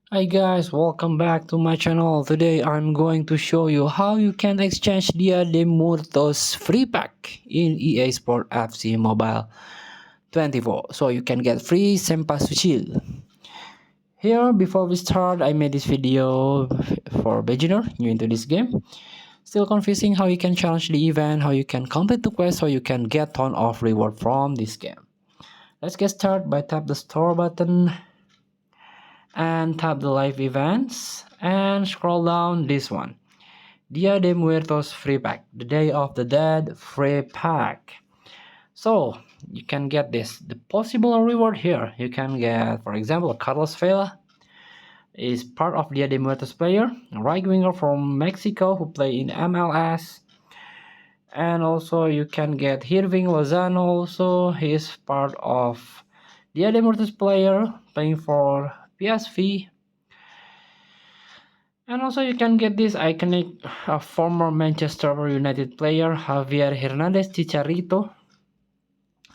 Hi guys, welcome back to my channel. Today I'm going to show you how you can exchange Dia de Muertos free pack in EA Sport FC Mobile 24. So you can get free Cempasuchil. Here, before we start, I made this video for beginner new into this game. Still confusing how you can challenge the event, how you can complete the quest, how you can get ton of reward from this game. Let's get started by tap the store button and tap the live events and scroll down this one, Dia de Muertos free pack, the Day of the Dead free pack. So you can get the possible reward here. You can get, for example, Carlos Vela is part of Dia de Muertos player, a right winger from Mexico who play in MLS. And also you can get Irving Lozano, also he is part of Dia de Muertos player playing for PSV. And also you can get this iconic former Manchester United player Javier Hernandez Chicharito.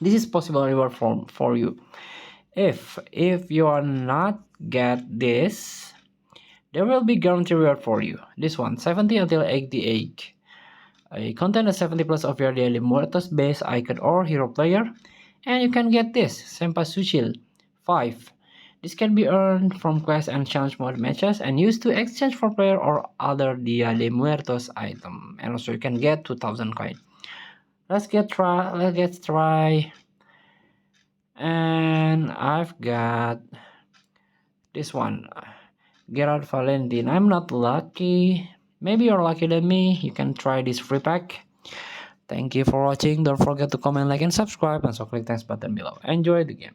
This is possible reward for you. If you are not get this, there will be guaranteed reward for you. This one, 70 until 88. Contain a 70 plus of your daily Muertos base icon or hero player. And you can get this, Cempasuchil 5. This can be earned from quest and challenge mode matches and used to exchange for player or other Dia de Muertos item. And also you can get 2000 coin. Let's get try. And I've got this one, Gerard Valentin. I'm not lucky. Maybe you're lucky than me. You can try this free pack. Thank you for watching. Don't forget to comment, like, and subscribe. And so click thanks button below. Enjoy the game.